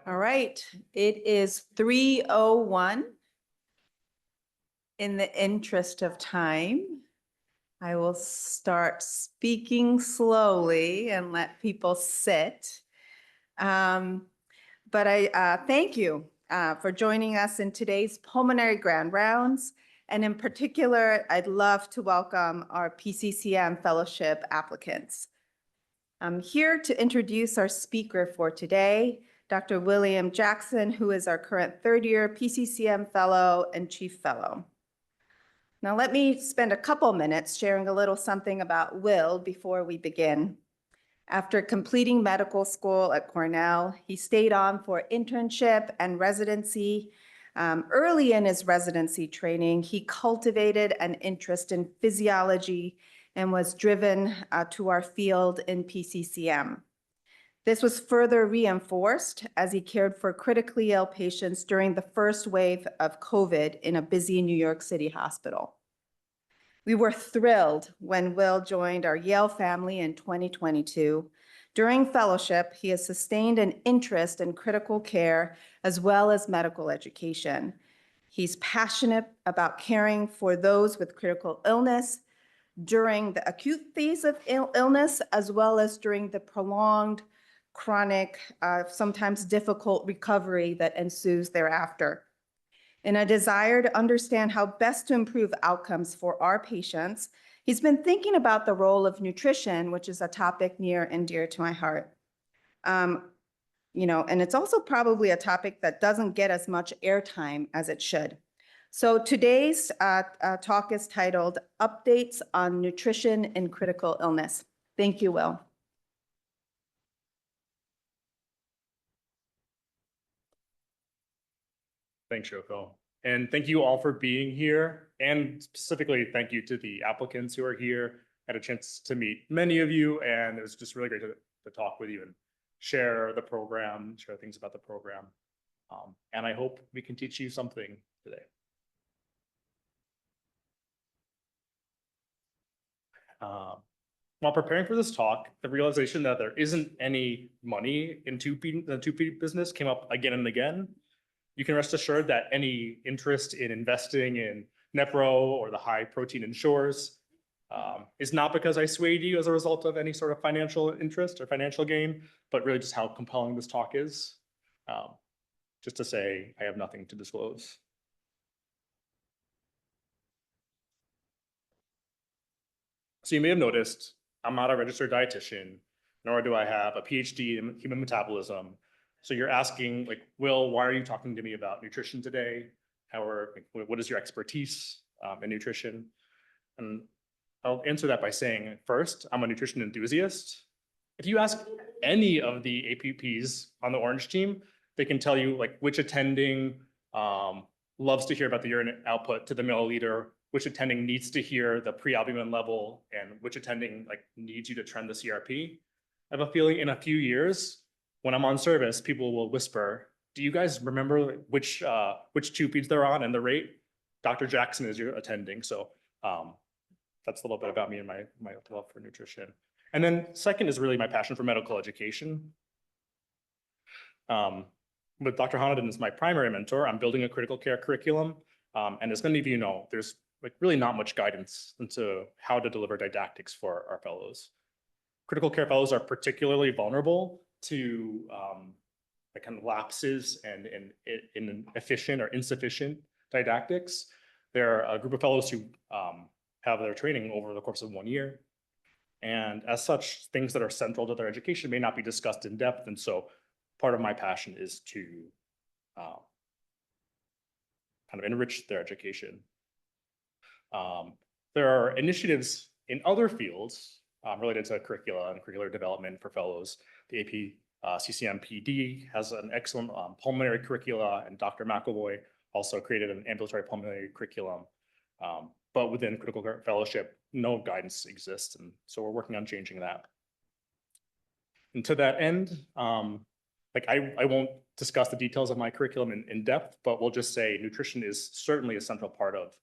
All right, it is 3:01. In the interest of time, I will start speaking slowly and let people sit. But I thank you for joining us in today's Pulmonary Grand Rounds. And in particular, I'd love to welcome our PCCM fellowship applicants. I'm here to introduce our speaker for today, Dr. William Jackson, who is our current third-year PCCM Fellow and Chief Fellow. Now, let me spend a couple minutes sharing a little something about Will before we begin. After completing medical school at Cornell, he stayed on for internship and residency. Early in his residency training, he cultivated an interest in physiology and was driven to our field in PCCM. This was further reinforced as he cared for critically ill patients during the first wave of COVID in a busy New York City hospital. We were thrilled when Will joined our Yale family in 2022. During fellowship, he has sustained an interest in critical care as well as medical education. He's passionate about caring for those with critical illness during the acute phase of illness, as well as during the prolonged, chronic, sometimes difficult recovery that ensues thereafter. In a desire to understand how best to improve outcomes for our patients, he's been thinking about the role of nutrition, which is a topic near and dear to my heart. And it's also probably a topic that doesn't get as much airtime as it should. So today's talk is titled Updates on Nutrition in Critical Illness. Thank you, Will. Thanks, Yoko. And thank you all for being here. And specifically, thank you to the applicants who are here. I had a chance to meet many of you, and it was just really great to talk with you and share the program, share things about the program. And I hope we can teach you something today. While preparing for this talk, the realization that there isn't any money in the tube business came up again and again. You can rest assured that any interest in investing in Nepro or the high protein ensures is not because I swayed you as a result of any sort of financial interest or financial gain, but really just how compelling this talk is. Just to say, I have nothing to disclose. So you may have noticed, I'm not a registered dietitian, nor do I have a PhD in human metabolism. So you're asking, like, Will, why are you talking to me about nutrition today? What is your expertise in nutrition? And I'll answer that by saying, first, I'm a nutrition enthusiast. If you ask any of the APPs on the Orange team, they can tell you like which attending loves to hear about the urine output to the milliliter, which attending needs to hear the prealbumin level, and which attending like needs you to trend the CRP. I have a feeling in a few years, when I'm on service, people will whisper, do you guys remember which two feeds they're on and the rate? Dr. Jackson is your attending. So that's a little bit about me and my love for nutrition. And then second is really my passion for medical education. With Dr. Hanadin as my primary mentor, I'm building a critical care curriculum. And as many of you know, there's like really not much guidance into how to deliver didactics for our fellows. Critical care fellows are particularly vulnerable to like kind of lapses and in efficient or insufficient didactics. There are a group of fellows who have their training over the course of 1 year. And as such, things that are central to their education may not be discussed in depth. And so part of my passion is to kind of enrich their education. There are initiatives in other fields related to curricula and curricular development for fellows. The AP CCMPD has an excellent pulmonary curricula, and Dr. McEvoy also created an ambulatory pulmonary curriculum. But within critical care fellowship, no guidance exists, and so we're working on changing that. And to that end, I won't discuss the details of my curriculum in depth, but we'll just say nutrition is certainly a central part of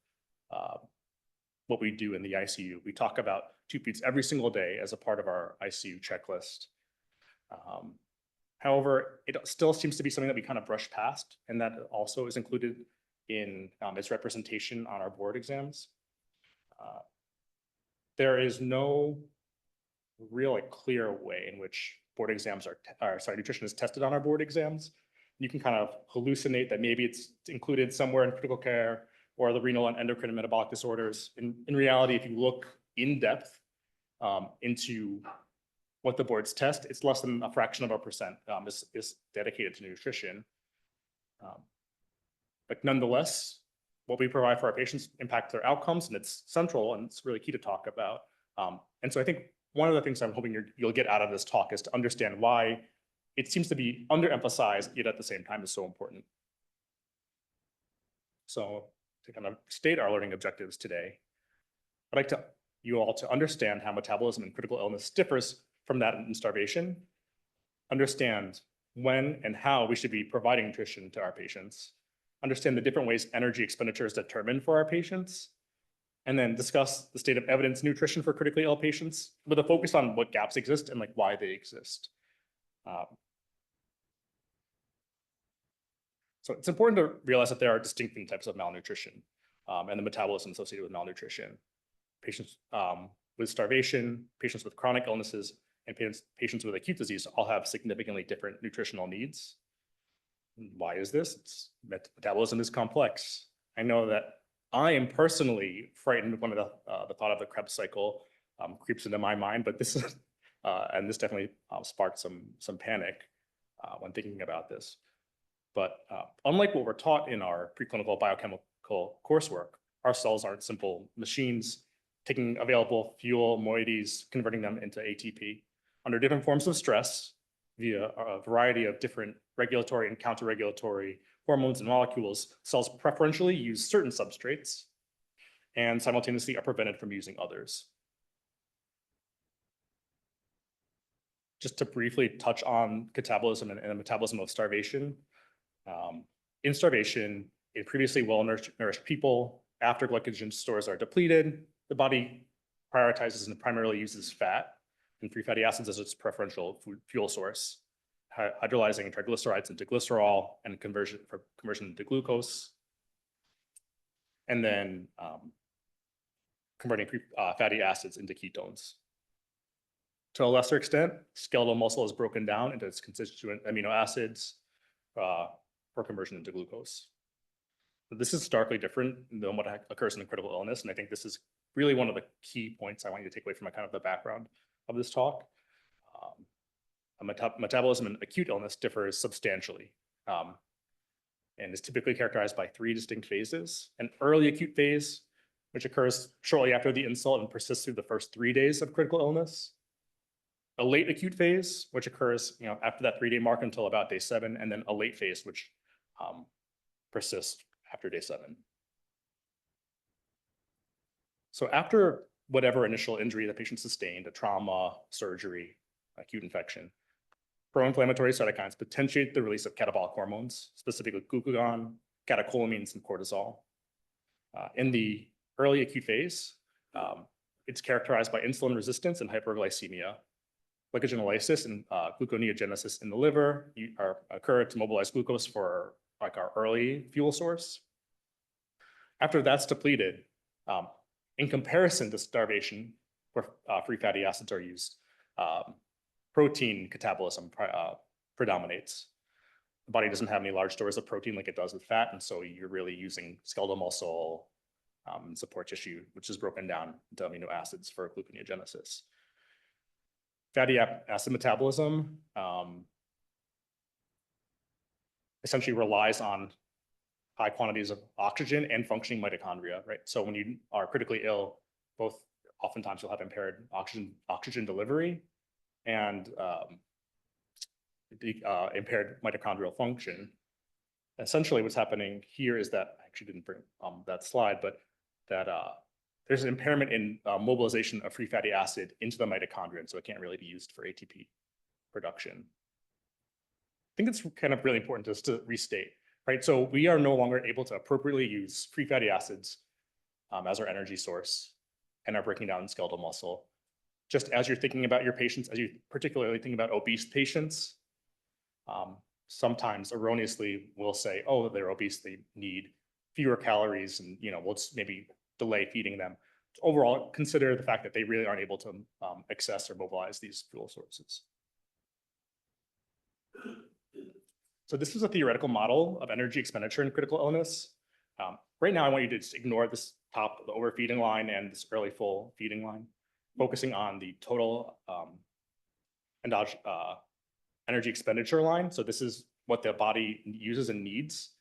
what we do in the ICU. We talk about tube feeds every single day as a part of our ICU checklist. However, it still seems to be something that we kind of brush past, and that also is included in its representation on our board exams. There is no real clear way in which board exams nutrition is tested on our board exams. You can kind of hallucinate that maybe it's included somewhere in critical care or the renal and endocrine and metabolic disorders. In reality, if you look in depth into what the boards test, it's less than a fraction of a percent is dedicated to nutrition. But nonetheless, what we provide for our patients impact their outcomes, and it's central and it's really key to talk about. And so I think one of the things I'm hoping you'll get out of this talk is to understand why it seems to be underemphasized, yet at the same time is so important. So to kind of state our learning objectives today, I'd like you all to understand how metabolism in critical illness differs from that in starvation, understand when and how we should be providing nutrition to our patients, understand the different ways energy expenditure is determined for our patients, and then discuss the state of evidence nutrition for critically ill patients with a focus on what gaps exist and why they exist. So it's important to realize that there are distinct types of malnutrition and the metabolism associated with malnutrition. Patients with starvation, patients with chronic illnesses, and patients with acute disease all have significantly different nutritional needs. Why is this? Metabolism is complex. I know that I am personally frightened when the thought of the Krebs cycle creeps into my mind, but this is, and this definitely sparked some panic when thinking about this. But unlike what we're taught in our preclinical biochemical coursework, our cells aren't simple machines taking available fuel moieties, converting them into ATP. Under different forms of stress, via a variety of different regulatory and counter-regulatory hormones and molecules, cells preferentially use certain substrates and simultaneously are prevented from using others. Just to briefly touch on catabolism and the metabolism of starvation. In starvation, in previously well-nourished people, after glycogen stores are depleted, the body prioritizes and primarily uses fat and free fatty acids as its preferential fuel source, hydrolyzing triglycerides into glycerol and conversion into glucose, and then converting fatty acids into ketones. To a lesser extent, skeletal muscle is broken down into its constituent amino acids for conversion into glucose. So this is starkly different than what occurs in a critical illness, and I think this is really one of the key points I want you to take away from kind of the background of this talk. Metabolism in acute illness differs substantially and is typically characterized by 3 distinct phases. An early acute phase, which occurs shortly after the insult and persists through the first 3 days of critical illness. A late acute phase, which occurs after that 3-day mark until about day 7, and then a late phase, which persists after day 7. So after whatever initial injury the patient sustained, a trauma, surgery, acute infection, pro-inflammatory cytokines potentiate the release of catabolic hormones, specifically glucagon, catecholamines, and cortisol. In the early acute phase, it's characterized by insulin resistance and hyperglycemia. Glycogenolysis and gluconeogenesis in the liver occur to mobilize glucose for our early fuel source. After that's depleted, in comparison to starvation, where free fatty acids are used, protein catabolism predominates. The body doesn't have any large stores of protein like it does with fat, and so you're really using skeletal muscle and support tissue, which is broken down into amino acids for gluconeogenesis. Fatty acid metabolism essentially relies on high quantities of oxygen and functioning mitochondria, right? So when you are critically ill, oftentimes you'll have impaired oxygen delivery and impaired mitochondrial function. Essentially what's happening here is that, I actually didn't bring that slide, but that there's an impairment in mobilization of free fatty acid into the mitochondria, and so it can't really be used for ATP production. I think it's kind of really important just to restate, right? So we are no longer able to appropriately use free fatty acids as our energy source and are breaking down skeletal muscle. Just as you're thinking about your patients, as you particularly think about obese patients, sometimes erroneously will say, oh, they're obese, they need fewer calories, and we'll just maybe delay feeding them. Overall, consider the fact that they really aren't able to access or mobilize these fuel sources. So this is a theoretical model of energy expenditure in critical illness. Right now, I want you to just ignore this top, the overfeeding line and this early full feeding line, focusing on the total energy expenditure line. So this is what the body uses and needs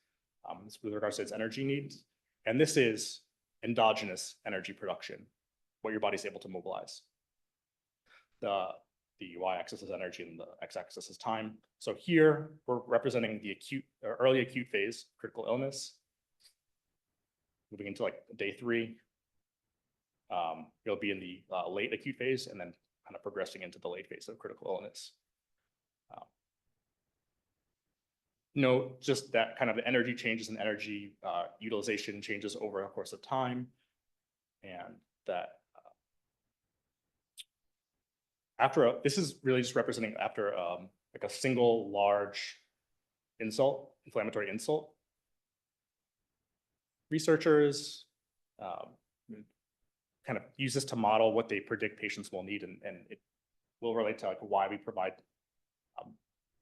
with regards to its energy needs. And this is endogenous energy production, what your body's able to mobilize. The y-axis is energy and the x-axis is time. So here we're representing the acute or early acute phase, critical illness. Moving into like day 3, you'll be in the late acute phase and then kind of progressing into the late phase of critical illness. Note just that kind of the energy changes and energy utilization changes over the course of time, and that this is really just representing after like a single large insult, inflammatory insult. Researchers kind of use this to model what they predict patients will need, and it will relate to like why we provide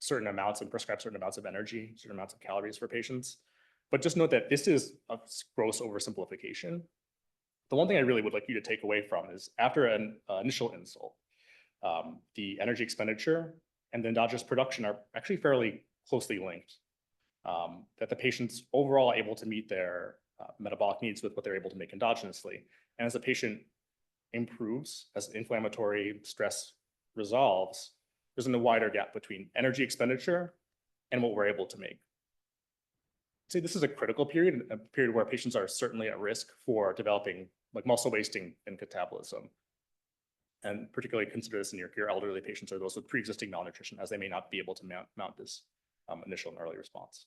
certain amounts and prescribe certain amounts of energy, certain amounts of calories for patients. But just note that this is a gross oversimplification. The one thing I really would like you to take away from is after an initial insult, the energy expenditure and the endogenous production are actually fairly closely linked. That the patient's overall able to meet their metabolic needs with what they're able to make endogenously. And as the patient improves, as inflammatory stress resolves, there's a wider gap between energy expenditure and what we're able to make. I'd say this is a critical period, a period where patients are certainly at risk for developing like muscle wasting and catabolism. And particularly consider this in your elderly patients or those with pre-existing malnutrition, as they may not be able to mount this initial and early response.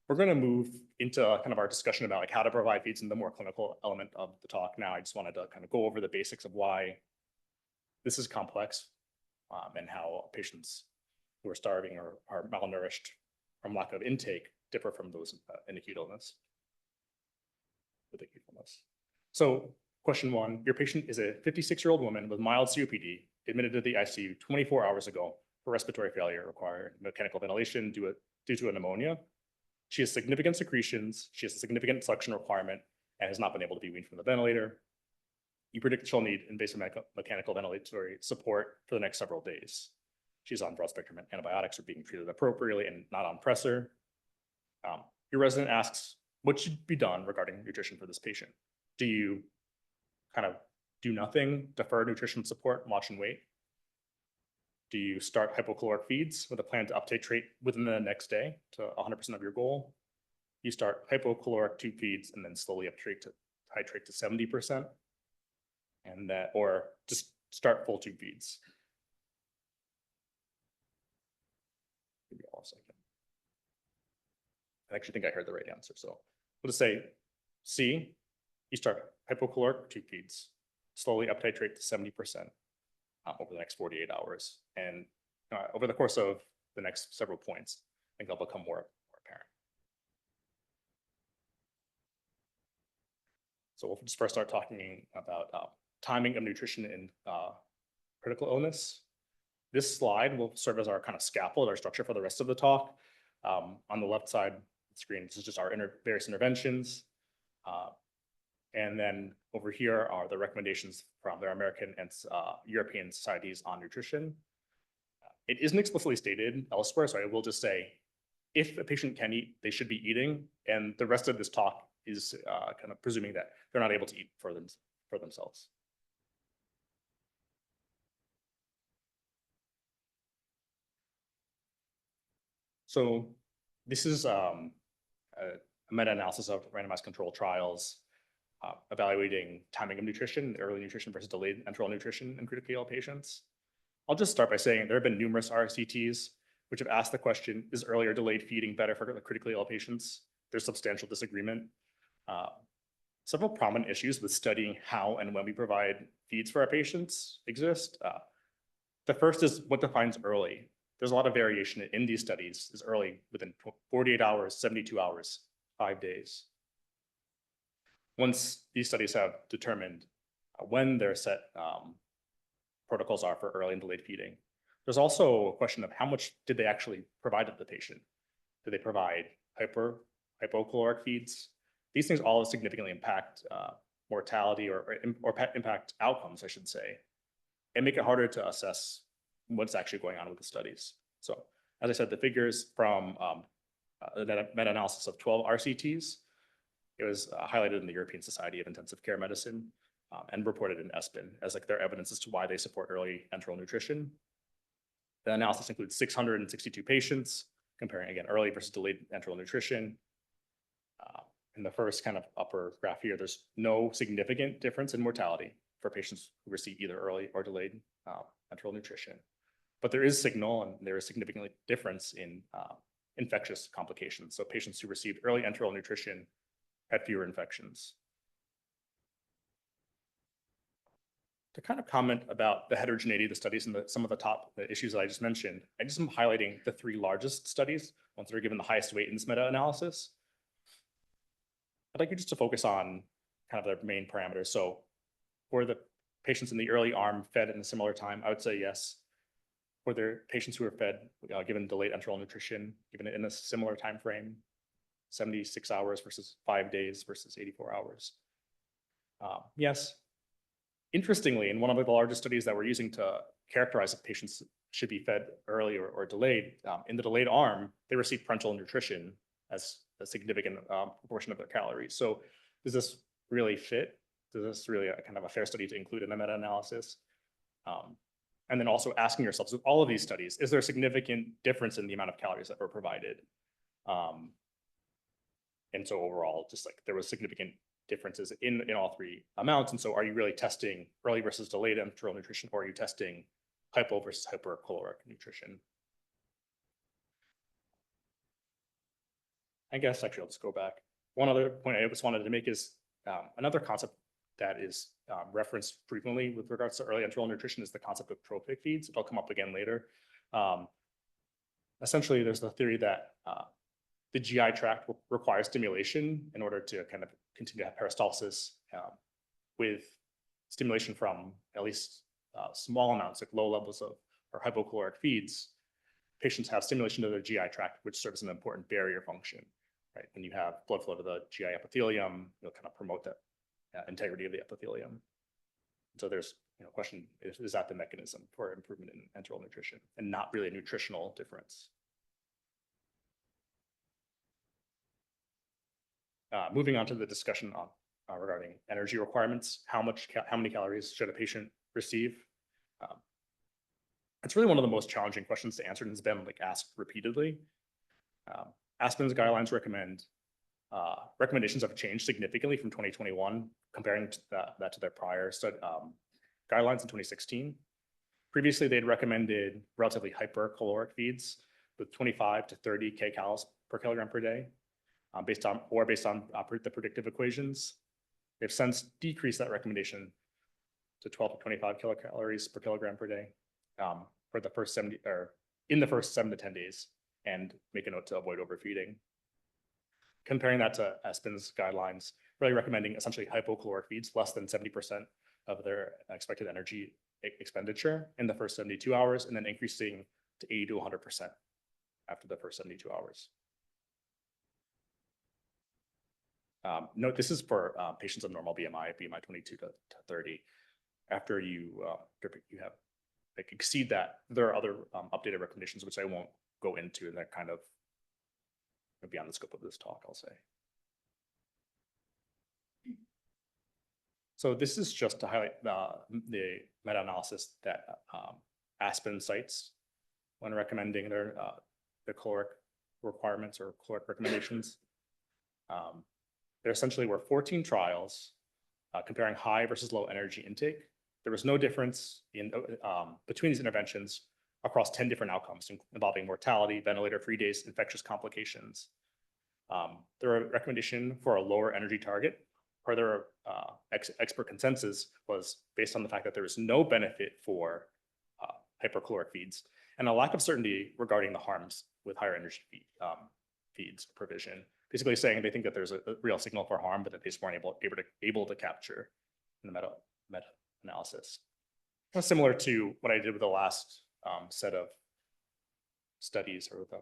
We're going to move into kind of our discussion about like how to provide feeds in the more clinical element of the talk. Now, I just wanted to kind of go over the basics of why this is complex and how patients who are starving or are malnourished from lack of intake differ from those in acute illness. So question 1, your patient is a 56-year-old woman with mild COPD admitted to the ICU 24 hours ago for respiratory failure requiring mechanical ventilation due to a pneumonia. She has significant secretions, she has a significant suction requirement, and has not been able to be weaned from the ventilator. You predict she'll need invasive mechanical ventilatory support for the next several days. She's on broad spectrum antibiotics or being treated appropriately and not on pressor. Your resident asks, what should be done regarding nutrition for this patient? Do you kind of do nothing, defer nutrition support, watch and wait? Do you start hypocaloric feeds with a plan to uptitrate within the next day to 100% of your goal? You start hypocaloric tube feeds and then slowly titrate to 70%, and that, or just start full tube feeds. Give me a second. I actually think I heard the right answer, so we'll just say C. You start hypocaloric tube feeds, slowly uptitrate to 70%. Over the next 48 hours. And over the course of the next several points, I think they'll become more apparent. So we'll just first start talking about timing of nutrition in critical illness. This slide will serve as our kind of scaffold, our structure for the rest of the talk. On the left side of the screen, this is just our various interventions. And then over here are the recommendations from the American and European societies on nutrition. It isn't explicitly stated elsewhere, so I will just say, if a patient can eat, they should be eating. And the rest of this talk is kind of presuming that they're not able to eat for themselves. So this is a meta-analysis of randomized controlled trials evaluating timing of nutrition, early nutrition versus delayed enteral nutrition in critically ill patients. I'll just start by saying there have been numerous RCTs which have asked the question, is early or delayed feeding better for critically ill patients? There's substantial disagreement. Several prominent issues with studying how and when we provide feeds for our patients exist. The first is what defines early. there's a lot of variation in these studies as early within 48 hours, 72 hours, 5 days. Once these studies have determined when their set protocols are for early and delayed feeding, there's also a question of how much did they actually provide to the patient? Did they provide hypocaloric feeds? These things all significantly impact mortality or impact outcomes, I should say, and make it harder to assess what's actually going on with the studies. So as I said, the figures from the meta-analysis of 12 RCTs, it was highlighted in the European Society of Intensive Care Medicine and reported in ESPN as like their evidence as to why they support early enteral nutrition. The analysis includes 662 patients, comparing again early versus delayed enteral nutrition. In the first kind of upper graph here, there's no significant difference in mortality for patients who receive either early or delayed enteral nutrition. But there is signal and there is significant difference in infectious complications. So patients who received early enteral nutrition had fewer infections. To kind of comment about the heterogeneity of the studies and some of the top issues that I just mentioned, I just am highlighting the 3 largest studies, ones that are given the highest weight in this meta-analysis. I'd like you just to focus on kind of their main parameters. So for the patients in the early arm fed in a similar time, I would say yes. For their patients who are fed, given delayed enteral nutrition, given it in a similar time frame, 76 hours versus 5 days versus 84 hours. Yes. Interestingly, in one of the largest studies that we're using to characterize if patients should be fed early or delayed, in the delayed arm, they received parenteral nutrition as a significant proportion of their calories. So does this really fit? Does this really kind of a fair study to include in a meta-analysis? And then also asking yourselves, with all of these studies, is there a significant difference in the amount of calories that were provided? And so overall, just like there was significant differences in all 3 amounts. And so are you really testing early versus delayed enteral nutrition, or are you testing hypo versus hypercaloric nutrition? I guess actually I'll just go back. One other point I just wanted to make is another concept that is referenced frequently with regards to early enteral nutrition is the concept of trophic feeds. It'll come up again later. Essentially, there's the theory that the GI tract requires stimulation in order to kind of continue to have peristalsis with stimulation from at least small amounts, like low levels of or hypocaloric feeds. Patients have stimulation to their GI tract, which serves an important barrier function, right? When you have blood flow to the GI epithelium, you'll kind of promote that integrity of the epithelium. So there's a question, is that the mechanism for improvement in enteral nutrition and not really a nutritional difference? Moving on to the discussion on regarding energy requirements, how many calories should a patient receive? It's really one of the most challenging questions to answer and has been like asked repeatedly. Aspen's guidelines recommendations have changed significantly from 2021, comparing that to their prior guidelines in 2016. Previously, they'd recommended relatively hypercaloric feeds with 25 to 30 kcals per kilogram per day, based on the predictive equations. They've since decreased that recommendation to 12 to 25 kilocalories per kilogram per day for the first 7 to 10 days, and make a note to avoid overfeeding. Comparing that to Aspen's guidelines, really recommending essentially hypocaloric feeds, less than 70% of their expected energy expenditure in the first 72 hours, and then increasing to 80 to 100% after the first 72 hours. Note, this is for patients of normal BMI 22 to 30. After you have like exceed that, there are other updated recommendations, which I won't go into, and that kind of beyond the scope of this talk, I'll say. So this is just to highlight the meta-analysis that Aspen cites when recommending their caloric requirements or caloric recommendations. There essentially were 14 trials comparing high versus low energy intake. There was no difference in between these interventions across 10 different outcomes involving mortality, ventilator-free days, infectious complications. There were a recommendation for a lower energy target. Further expert consensus was based on the fact that there was no benefit for hypercaloric feeds and a lack of certainty regarding the harms with higher energy feeds provision. Basically saying they think that there's a real signal for harm, but that they just weren't able to capture in the meta-analysis. Similar to what I did with the last set of studies or with the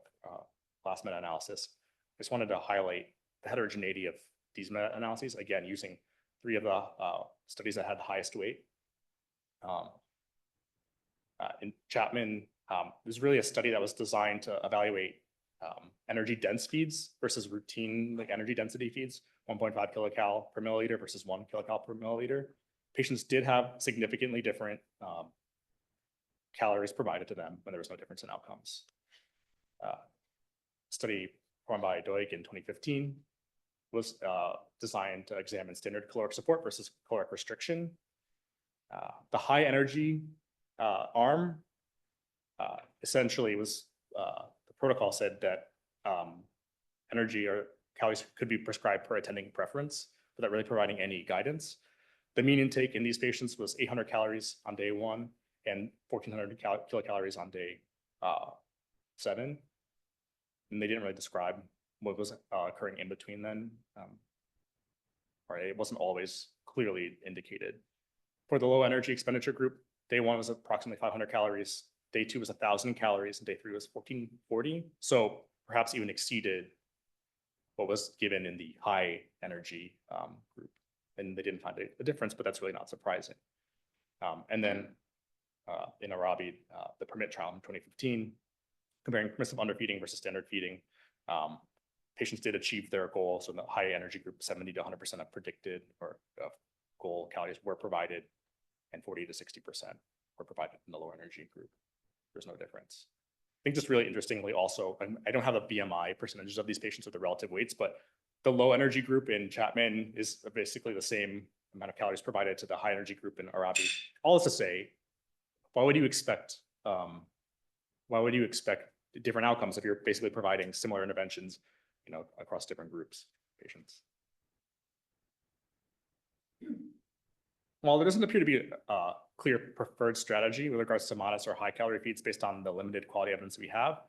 last meta-analysis. I just wanted to highlight the heterogeneity of these meta-analyses, again, using 3 of the studies that had the highest weight. In Chapman, there's really a study that was designed to evaluate energy dense feeds versus routine like energy density feeds, 1.5 kilocal per milliliter versus 1 kilocal per milliliter. Patients did have significantly different calories provided to them when there was no difference in outcomes. Study performed by Doig in 2015 was designed to examine standard caloric support versus caloric restriction. The high energy arm essentially was, the protocol said that energy or calories could be prescribed per attending preference without really providing any guidance. The mean intake in these patients was 800 calories on day 1 and 1,400 kilocalories on day 7. And they didn't really describe what was occurring in between then. Right, it wasn't always clearly indicated. For the low energy expenditure group, day 1 was approximately 500 calories, day 2 was 1,000 calories, and day 3 was 1,440. So perhaps even exceeded what was given in the high energy group. And they didn't find a difference, but that's really not surprising. And then in Arabi, the PERMIT trial in 2015, comparing permissive underfeeding versus standard feeding, patients did achieve their goal. So in the high energy group, 70 to 100% of predicted or goal calories were provided, and 40 to 60% were provided in the low energy group. There's no difference. I think just really interestingly also, I don't have the BMI percentages of these patients with the relative weights, but the low energy group in Chapman is basically the same amount of calories provided to the high energy group in Arabi. All is to say, why would you expect different outcomes if you're basically providing similar interventions, across different groups, patients? While there doesn't appear to be a clear preferred strategy with regards to modest or high calorie feeds based on the limited quality evidence we have,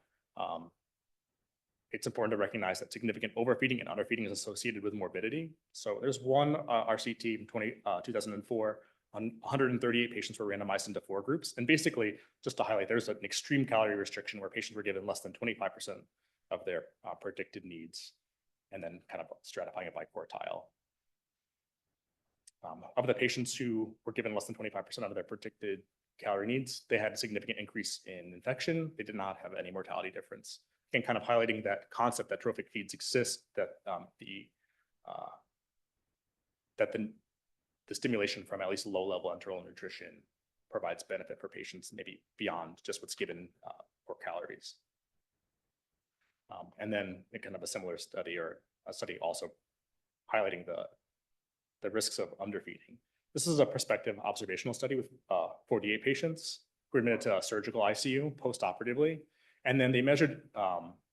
it's important to recognize that significant overfeeding and underfeeding is associated with morbidity. So there's one RCT in 2004 on 138 patients were randomized into 4 groups. And basically, just to highlight, there's an extreme calorie restriction where patients were given less than 25% of their predicted needs, and then kind of stratifying it by quartile. Of the patients who were given less than 25% of their predicted calorie needs, they had a significant increase in infection. They did not have any mortality difference. And kind of highlighting that concept that trophic feeds exist, that the stimulation from at least low-level enteral nutrition provides benefit for patients, maybe beyond just what's given for calories. And then kind of a similar study, or a study also highlighting the risks of underfeeding. This is a prospective observational study with 48 patients who were admitted to surgical ICU post-operatively. And then they measured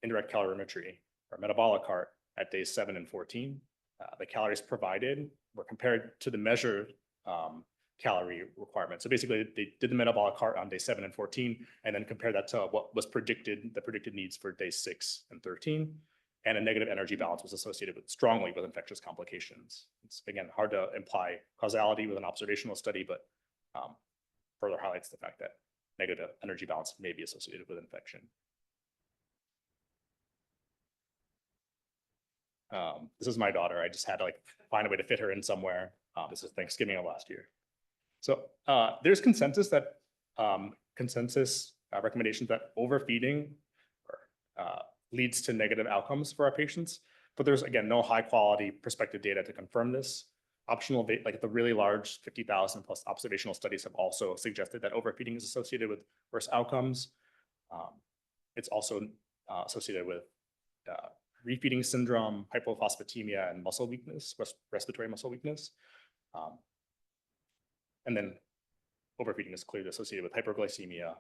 indirect calorimetry or metabolic cart at days 7 and 14. The calories provided were compared to the measured calorie requirement. So basically, they did the metabolic cart on day 7 and 14, and then compared that to what was the predicted needs for day 6 and 13. And a negative energy balance was associated strongly with infectious complications. It's, again, hard to imply causality with an observational study, but further highlights the fact that negative energy balance may be associated with infection. This is my daughter. I just had to find a way to fit her in somewhere. This is Thanksgiving of last year. So there's consensus recommendations that overfeeding leads to negative outcomes for our patients, but there's, again, no high quality prospective data to confirm this. Optional data, like the really large 50,000 plus observational studies, have also suggested that overfeeding is associated with worse outcomes. It's also associated with refeeding syndrome, hypophosphatemia, and muscle weakness, respiratory muscle weakness. And then overfeeding is clearly associated with hyperglycemia,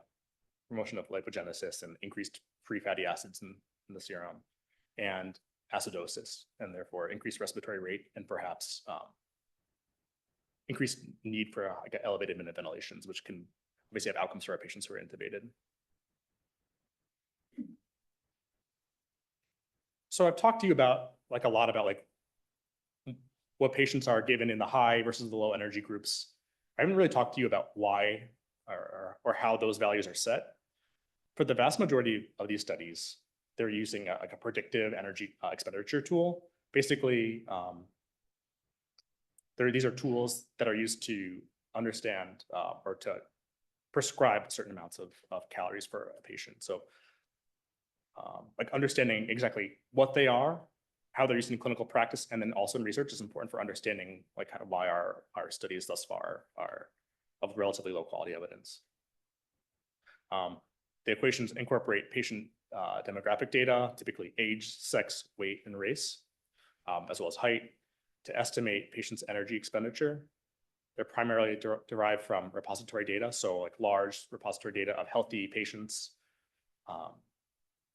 promotion of lipogenesis, and increased free fatty acids in the serum, and acidosis, and therefore increased respiratory rate, and perhaps increased need for elevated minute ventilations, which can obviously have outcomes for our patients who are intubated. So I've talked to you about like a lot about like what patients are given in the high versus the low energy groups. I haven't really talked to you about why or how those values are set. For the vast majority of these studies, they're using like a predictive energy expenditure tool. Basically, these are tools that are used to understand or to prescribe certain amounts of calories for a patient. So like understanding exactly what they are, how they're used in clinical practice, and then also in research is important for understanding like kind of why our studies thus far are of relatively low quality evidence. The equations incorporate patient demographic data, typically age, sex, weight, and race, as well as height, to estimate patients' energy expenditure. They're primarily derived from repository data, so like large repository data of healthy patients.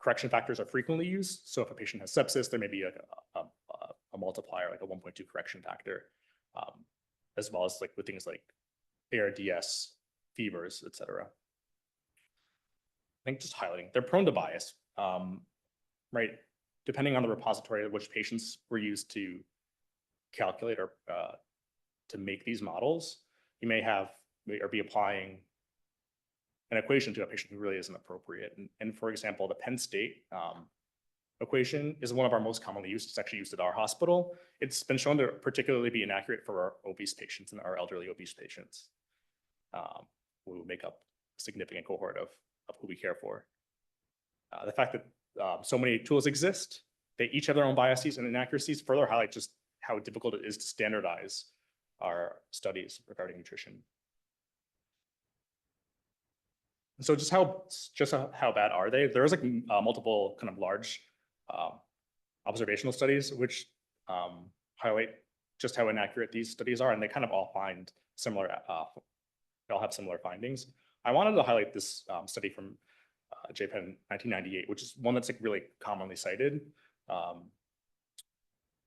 Correction factors are frequently used. So if a patient has sepsis, there may be a multiplier, like a 1.2 correction factor, as well as like with things like ARDS, fevers, et cetera. I think just highlighting, they're prone to bias, right? Depending on the repository of which patients were used to calculate or to make these models, you may have or be applying an equation to a patient who really isn't appropriate. And for example, the Penn State equation is one of our most commonly used. It's actually used at our hospital. It's been shown to particularly be inaccurate for our obese patients and our elderly obese patients, who make up a significant cohort of who we care for. The fact that so many tools exist, they each have their own biases and inaccuracies, further highlight just how difficult it is to standardize our studies regarding nutrition. So just how bad are they? There's like multiple kind of large observational studies which highlight just how inaccurate these studies are, and they kind of all find similar. They all have similar findings. I wanted to highlight this study from JPEN 1998, which is one that's like really commonly cited.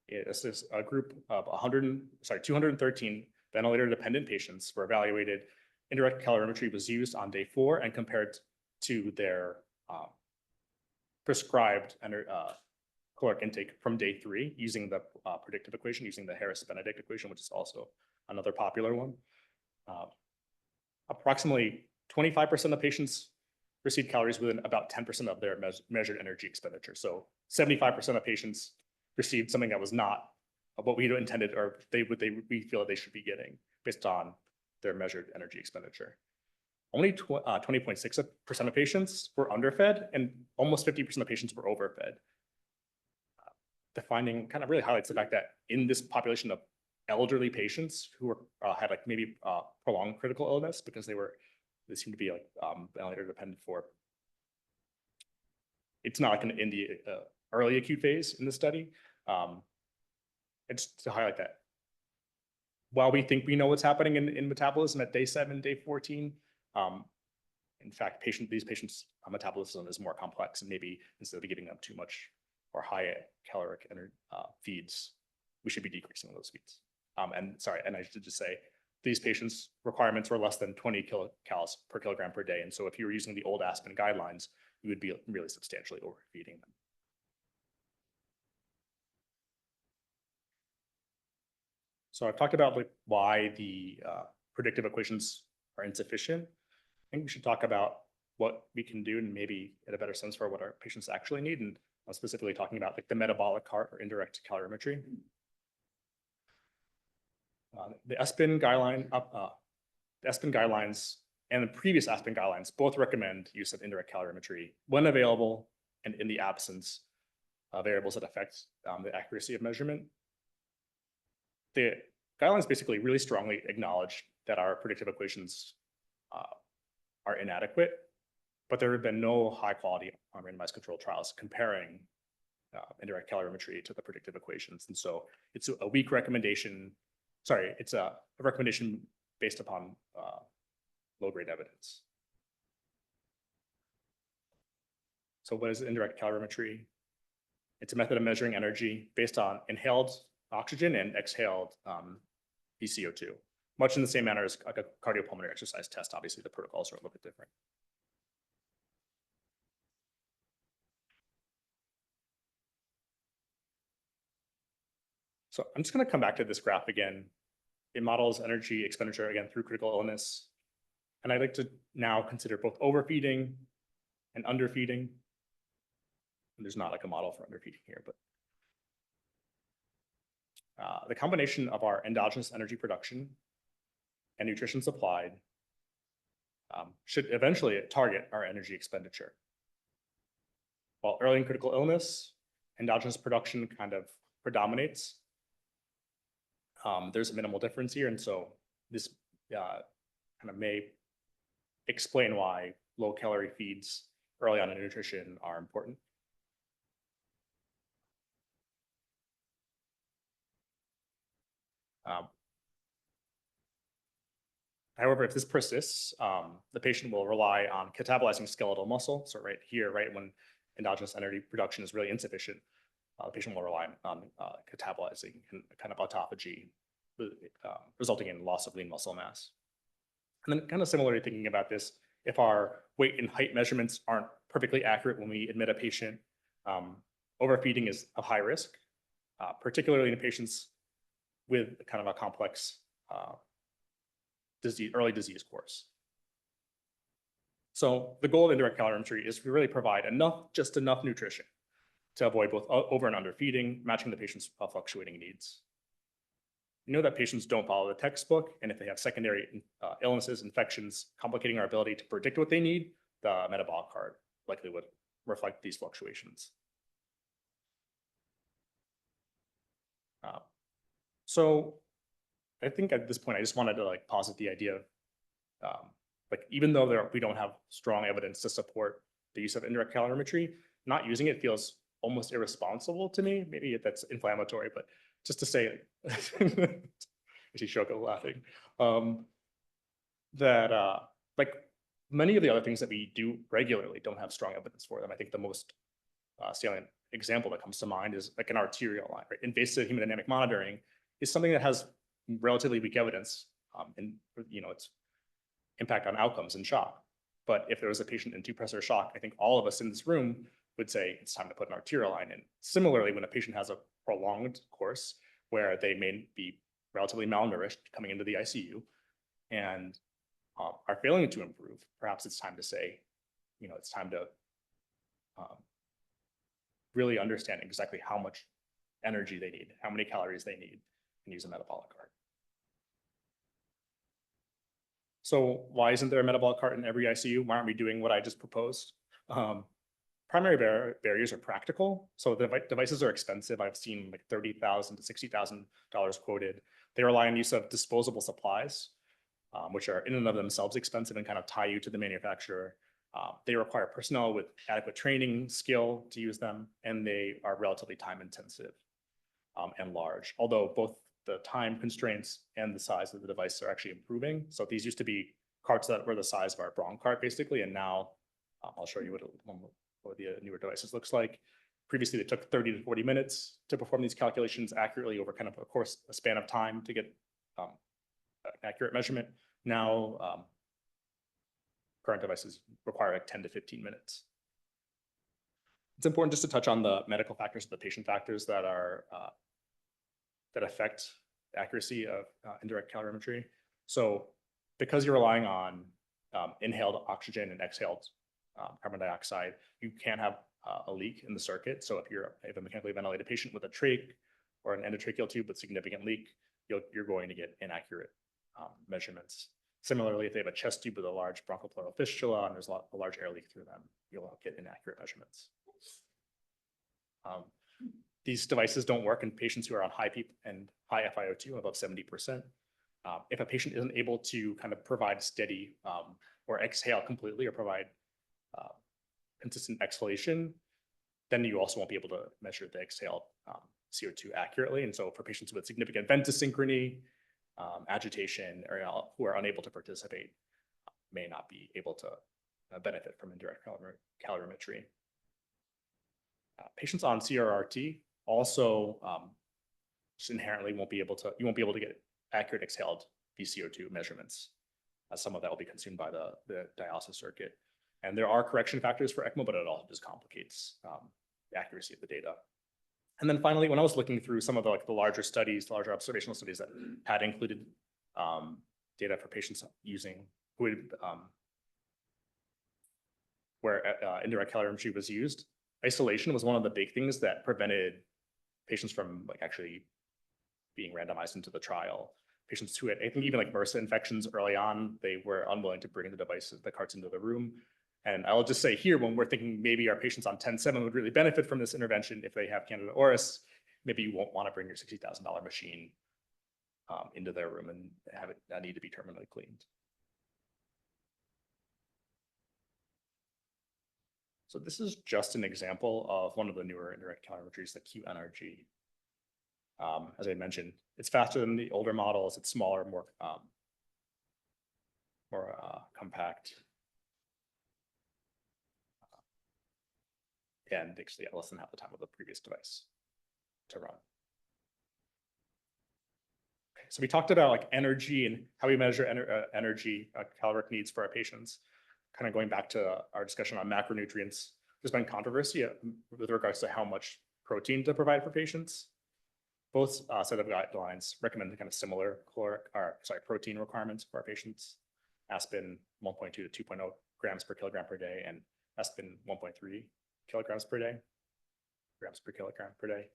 This is a group of 213 ventilator-dependent patients were evaluated. Indirect calorimetry was used on day 4 and compared to their prescribed caloric intake from day 3 using the predictive equation, using the Harris-Benedict equation, which is also another popular one. Approximately 25% of patients received calories within about 10% of their measured energy expenditure. So 75% of patients received something that was not what we intended or we feel that they should be getting based on their measured energy expenditure. Only 20.6% of patients were underfed and almost 50% of patients were overfed. The finding kind of really highlights the fact that in this population of elderly patients who were had like maybe prolonged critical illness because they seem to be like ventilator dependent for. It's not like in the early acute phase in the study. It's to highlight that while we think we know what's happening in metabolism at day 7, day 14, in fact, these patients' metabolism is more complex, and maybe instead of giving them too much or high caloric feeds, we should be decreasing those feeds. And I should just say, these patients' requirements were less than 20 kilocalories per kilogram per day. And so if you were using the old Aspen guidelines, you would be really substantially overfeeding them. So I've talked about like why the predictive equations are insufficient. I think we should talk about what we can do and maybe get a better sense for what our patients actually need. And I'm specifically talking about like the metabolic cart or indirect calorimetry. The Aspen guidelines and the previous Aspen guidelines both recommend use of indirect calorimetry when available and in the absence of variables that affect the accuracy of measurement. The guidelines basically really strongly acknowledge that our predictive equations are inadequate, but there have been no high quality randomized controlled trials comparing indirect calorimetry to the predictive equations. And so it's a weak recommendation. Sorry, it's a recommendation based upon low-grade evidence. So what is indirect calorimetry? It's a method of measuring energy based on inhaled oxygen and exhaled VCO2, much in the same manner as like a cardiopulmonary exercise test. Obviously, the protocols are a little bit different. So I'm just going to come back to this graph again. It models energy expenditure again through critical illness. And I'd like to now consider both overfeeding and underfeeding. And there's not like a model for underfeeding here, but the combination of our endogenous energy production and nutrition supplied should eventually target our energy expenditure. While early in critical illness, endogenous production kind of predominates. There's a minimal difference here, and so this kind of may explain why low-calorie feeds early on in nutrition are important. However, if this persists, the patient will rely on catabolizing skeletal muscle. So right here, right when endogenous energy production is really insufficient, the patient will rely on catabolizing and kind of autophagy, resulting in loss of lean muscle mass. And then kind of similarly thinking about this, if our weight and height measurements aren't perfectly accurate when we admit a patient, overfeeding is a high risk, particularly in patients with kind of a complex early disease course. So the goal of indirect calorimetry is to really provide just enough nutrition to avoid both over and under feeding, matching the patient's fluctuating needs. We know that patients don't follow the textbook, and if they have secondary illnesses, infections, complicating our ability to predict what they need, the metabolic card likely would reflect these fluctuations. So I think at this point, I just wanted to like posit the idea of like, even though we don't have strong evidence to support the use of indirect calorimetry, not using it feels almost irresponsible to me. Maybe that's inflammatory, but just to say, I see Shoko laughing, that like many of the other things that we do regularly don't have strong evidence for them. I think the most salient example that comes to mind is like an arterial line, right? Invasive hemodynamic monitoring is something that has relatively weak evidence in its impact on outcomes and shock. But if there was a patient in two-pressor shock, I think all of us in this room would say it's time to put an arterial line in. Similarly, when a patient has a prolonged course where they may be relatively malnourished coming into the ICU and are failing to improve, perhaps it's time to say, it's time to really understand exactly how much energy they need, how many calories they need, and use a metabolic cart. So why isn't there a metabolic cart in every ICU? Why aren't we doing what I just proposed? Primary barriers are practical. So the devices are expensive. I've seen like $30,000 to $60,000 quoted. They rely on use of disposable supplies, which are in and of themselves expensive and kind of tie you to the manufacturer. They require personnel with adequate training, skill to use them, and they are relatively time intensive and large. Although both the time constraints and the size of the device are actually improving. So these used to be carts that were the size of our Braun cart, basically, and now I'll show you what the newer devices looks like. Previously, it took 30 to 40 minutes to perform these calculations accurately over kind of a span of time to get an accurate measurement. Now, current devices require like 10 to 15 minutes. It's important just to touch on the medical factors, the patient factors that are that affect the accuracy of indirect calorimetry. So because you're relying on inhaled oxygen and exhaled carbon dioxide, you can't have a leak in the circuit. So if you have a mechanically ventilated patient with a trach or an endotracheal tube with significant leak, you're going to get inaccurate measurements. Similarly, if they have a chest tube with a large bronchopleural fistula and there's a large air leak through them, you'll get inaccurate measurements. These devices don't work in patients who are on high PEEP and high FiO2 above 70%. If a patient isn't able to kind of provide steady or exhale completely or provide consistent exhalation, then you also won't be able to measure the exhaled CO2 accurately. And so for patients with significant ventisynchrony, agitation, or who are unable to participate, may not be able to benefit from indirect calorimetry. Patients on CRRT also just inherently you won't be able to get accurate exhaled VCO2 measurements. Some of that will be consumed by the dialysis circuit. And there are correction factors for ECMO, but it also just complicates the accuracy of the data. And then finally, when I was looking through some of the larger studies, the larger observational studies that had included data for patients using who had, where indirect calorimetry was used, isolation was one of the big things that prevented patients from actually being randomized into the trial. Patients who had, I think, even MRSA infections early on, they were unwilling to bring the devices, the carts into the room. And I'll just say here, when we're thinking maybe our patients on 10.7 would really benefit from this intervention if they have Candida auris, maybe you won't want to bring your $60,000 machine into their room and have it need to be terminally cleaned. So this is just an example of one of the newer indirect calorimetries, the QNRG. As I mentioned, it's faster than the older models. It's smaller, more compact, and takes less than half the time of the previous device to run. Okay, so we talked about energy and how we measure energy caloric needs for our patients. Kind of going back to our discussion on macronutrients, there's been controversy with regards to how much protein to provide for patients. Both set of guidelines recommend kind of similar protein requirements for our patients. Aspirin 1.2 to 2.0 grams per kilogram per day, and aspirin 1.3 kilograms per day, grams per kilogram per day.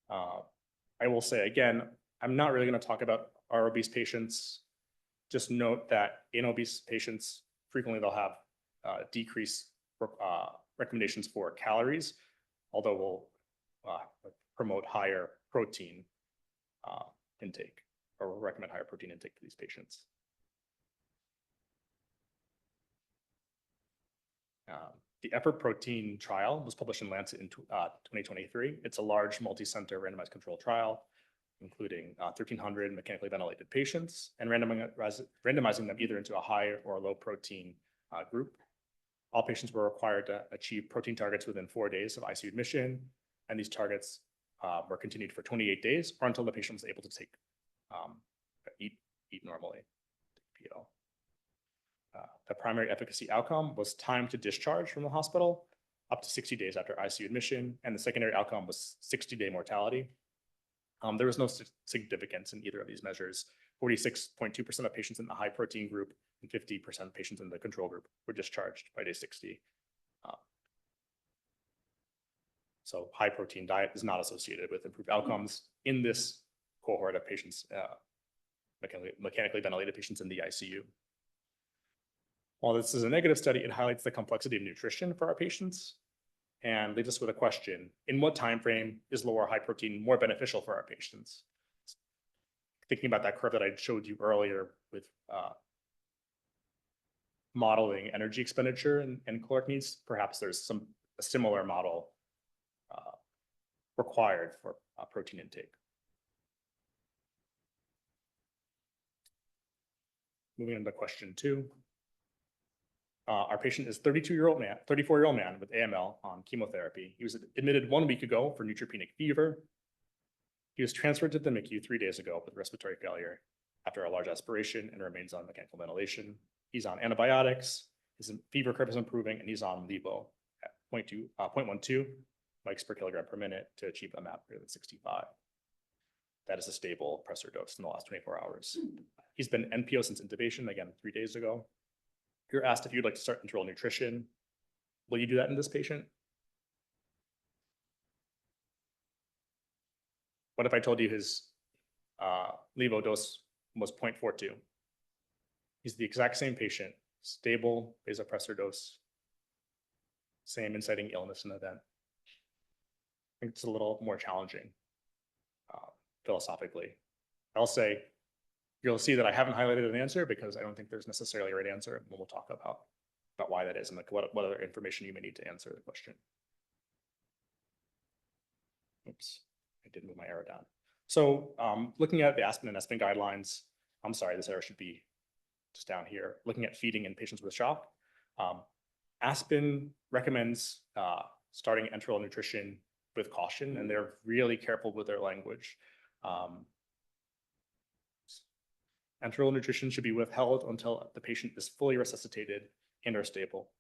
I will say again, I'm not really going to talk about our obese patients. Just note that in obese patients, frequently they'll have decreased recommendations for calories, although we'll promote higher protein intake, or recommend higher protein intake for these patients. The effort protein trial was published in Lancet in 2023. It's a large multi-center randomized controlled trial, including 1,300 mechanically ventilated patients, and randomizing them either into a high or low protein group. All patients were required to achieve protein targets within 4 days of ICU admission, and these targets were continued for 28 days or until the patient was able to eat normally, PO. The primary efficacy outcome was time to discharge from the hospital up to 60 days after ICU admission, and the secondary outcome was 60-day mortality. There was no significance in either of these measures. 46.2% of patients in the high protein group and 50% of patients in the control group were discharged by day 60. So high protein diet is not associated with improved outcomes in this cohort of patients, mechanically ventilated patients in the ICU. While this is a negative study, it highlights the complexity of nutrition for our patients and leaves us with a question: in what time frame is low or high protein more beneficial for our patients? Thinking about that curve that I showed you earlier with modeling energy expenditure and caloric needs, perhaps there's a similar model required for protein intake. Moving on to question 2. Our patient is 34-year-old man with AML on chemotherapy. He was admitted 1 week ago for neutropenic fever. He was transferred to the MICU 3 days ago with respiratory failure after a large aspiration and remains on mechanical ventilation. He's on antibiotics, his fever curve is improving, and he's on levo at 0.12 mics per kilogram per minute to achieve a MAP greater than 65. That is a stable pressor dose in the last 24 hours. He's been NPO since intubation, again, 3 days ago. You're asked if you'd like to start enteral nutrition. Will you do that in this patient? What if I told you his levo dose was 0.42? He's the exact same patient, stable vasopressor dose, same inciting illness and event. I think it's a little more challenging philosophically. I'll say, you'll see that I haven't highlighted an answer because I don't think there's necessarily a right answer. And we'll talk about why that is and what other information you may need to answer the question. Oops, I did move my arrow down. So looking at the Aspen and ESPEN guidelines, I'm sorry, this arrow should be just down here. Looking at feeding in patients with shock, Aspen recommends starting enteral nutrition with caution, and they're really careful with their language. Enteral nutrition should be withheld until the patient is fully resuscitated and or stable.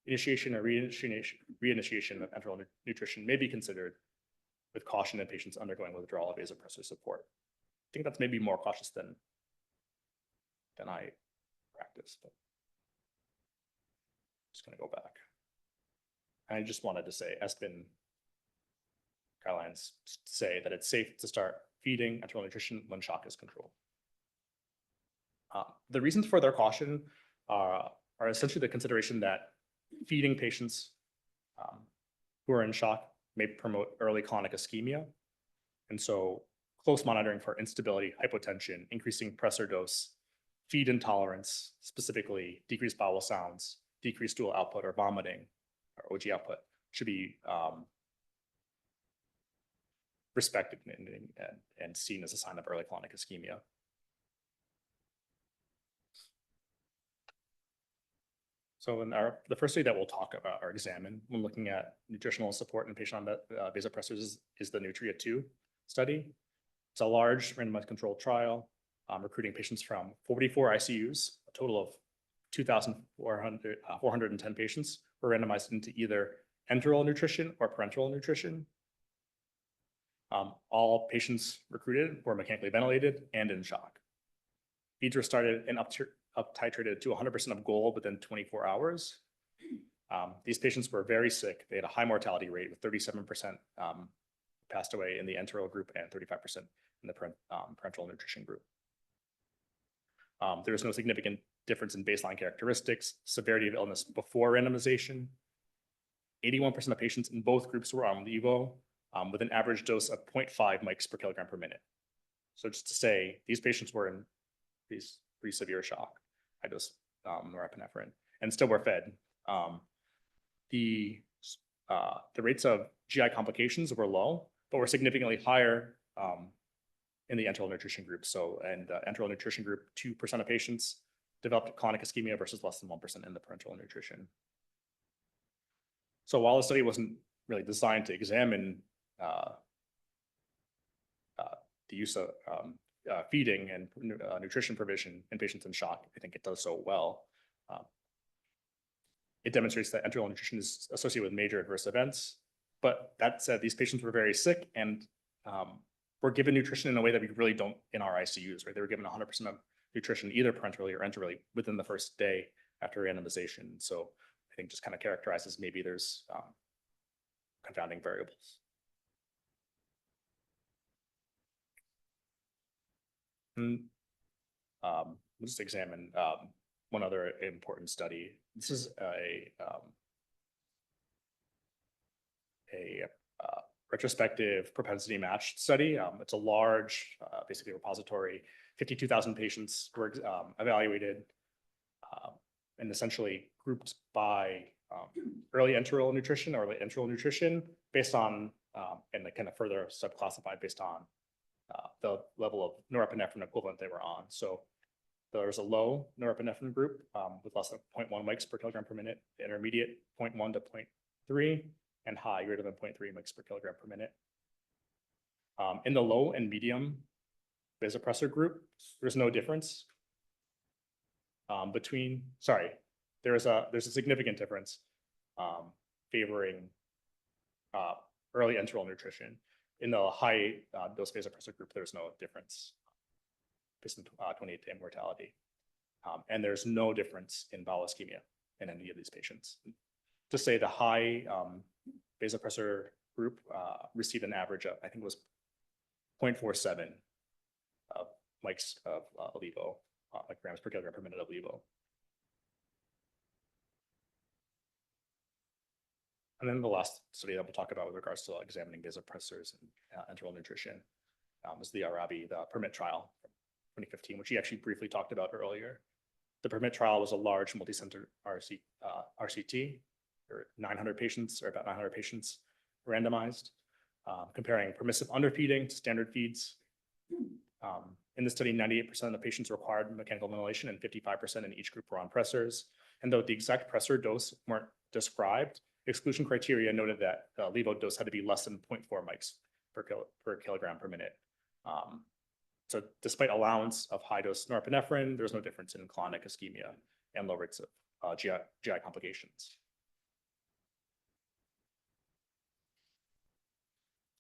Initiation or reinitiation of enteral nutrition may be considered with caution in patients undergoing withdrawal of vasopressor support. I think that's maybe more cautious than I practice, but just gonna go back. And I just wanted to say, ESPN guidelines say that it's safe to start feeding enteral nutrition when shock is controlled. The reasons for their caution are essentially the consideration that feeding patients who are in shock may promote early clonic ischemia. And so close monitoring for instability, hypotension, increasing pressor dose, feed intolerance, specifically decreased bowel sounds, decreased stool output or vomiting or OG output should be respected and seen as a sign of early clonic ischemia. So in the first study that we'll talk about or examine when looking at nutritional support in patient on vasopressors is the Nutria 2 study. It's a large randomized controlled trial recruiting patients from 44 ICUs, a total of 2,410 patients were randomized into either enteral nutrition or parenteral nutrition. All patients recruited were mechanically ventilated and in shock. Feeds were started and up titrated to 100% of goal within 24 hours. These patients were very sick. They had a high mortality rate with 37% passed away in the enteral group and 35% in the parenteral nutrition group. There was no significant difference in baseline characteristics, severity of illness before randomization. 81% of patients in both groups were on levo with an average dose of 0.5 mics per kilogram per minute. So just to say, these patients were in pretty severe shock, high dose norepinephrine, and still were fed. The rates of GI complications were low, but were significantly higher in the enteral nutrition group. So, and enteral nutrition group, 2% of patients developed chronic ischemia versus less than 1% in the parenteral nutrition. So while the study wasn't really designed to examine the use of feeding and nutrition provision in patients in shock, I think it does so well. It demonstrates that enteral nutrition is associated with major adverse events. But that said, these patients were very sick and were given nutrition in a way that we really don't in our ICUs, right? They were given 100% of nutrition, either parenterally or enterally, within the first day after randomization. So I think just kind of characterizes maybe there's confounding variables. And we'll just examine one other important study. This is a retrospective propensity matched study. It's a large, basically repository. 52,000 patients were evaluated and essentially grouped by early enteral nutrition or late enteral nutrition based on, and kind of further subclassified based on the level of norepinephrine equivalent they were on. So there was a low norepinephrine group with less than 0.1 mics per kilogram per minute, the intermediate 0.1 to 0.3, and high greater than 0.3 mics per kilogram per minute. In the low and medium vasopressor group, there's no difference there's a significant difference favoring early enteral nutrition. In the high dose vasopressor group, there's no difference based on 28-day mortality. And there's no difference in bowel ischemia in any of these patients. To say the high vasopressor group received an average of, I think it was 0.47 mics of levo, like grams per kilogram per minute of levo. And then the last study that we'll talk about with regards to examining vasopressors and enteral nutrition was the Arabi, the PERMIT trial from 2015, which he actually briefly talked about earlier. The PERMIT trial was a large multi-center RCT. There were 900 patients, or about 900 patients randomized, comparing permissive underfeeding to standard feeds. In the study, 98% of the patients required mechanical ventilation and 55% in each group were on pressors. And though the exact pressor dose weren't described, exclusion criteria noted that the levo dose had to be less than 0.4 mics per kilogram per minute. So despite allowance of high dose norepinephrine, there's no difference in clonic ischemia and low rates of GI complications.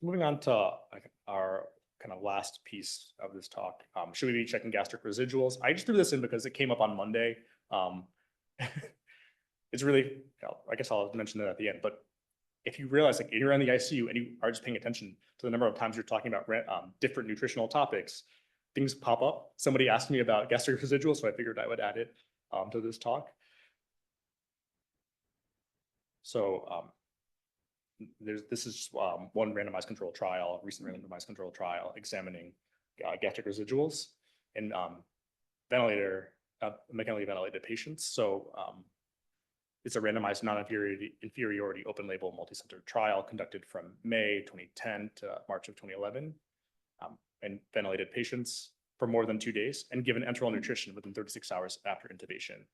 moving on to like our kind of last piece of this talk, should we be checking gastric residuals? I just threw this in because it came up on Monday. It's really, I guess I'll mention that at the end, but if you realize like you're in the ICU and you are just paying attention to the number of times you're talking about different nutritional topics, things pop up. Somebody asked me about gastric residuals, so I figured I would add it to this talk. So this is just one randomized controlled trial, recent randomized controlled trial examining gastric residuals in mechanically ventilated patients. So it's a randomized non-inferiority open label multi-center trial conducted from May 2010 to March of 2011 in ventilated patients for more than 2 days and given enteral nutrition within 36 hours after intubation.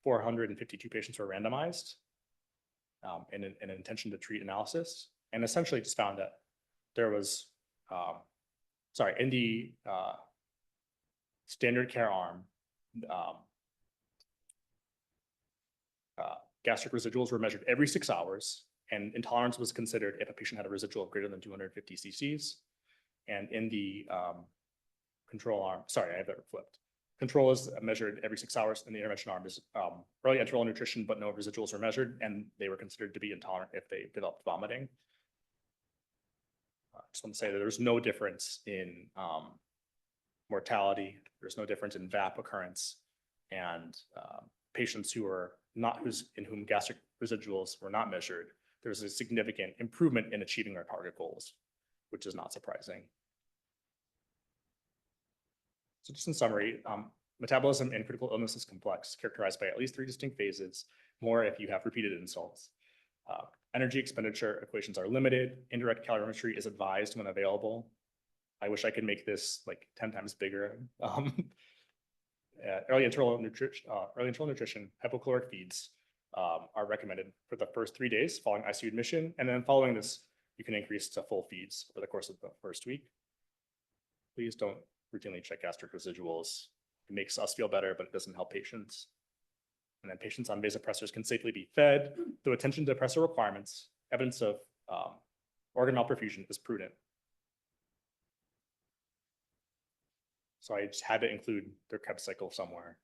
452 patients were randomized in an intention to treat analysis, and essentially just found that there was, in the standard care arm, gastric residuals were measured every 6 hours, and intolerance was considered if a patient had a residual of greater than 250 cc's. And in the control arm, I have that flipped. Control is measured every 6 hours, and the intervention arm is early enteral nutrition, but no residuals were measured, and they were considered to be intolerant if they developed vomiting. I just want to say that there's no difference in mortality. There's no difference in VAP occurrence, and patients who are not in whom gastric residuals were not measured, there's a significant improvement in achieving our target goals, which is not surprising. So just in summary, metabolism in critical illness is complex, characterized by at least 3 distinct phases, more if you have repeated insults. Energy expenditure equations are limited. Indirect calorimetry is advised when available. I wish I could make this like 10 times bigger. Early enteral nutrition, hypocaloric feeds are recommended for the first 3 days following ICU admission. And then following this, you can increase to full feeds over the course of the first week. Please don't routinely check gastric residuals. It makes us feel better, but it doesn't help patients. And then patients on vasopressors can safely be fed. Though attention to depressor requirements, evidence of organ malperfusion is prudent. So I just had to include their Krebs cycle somewhere.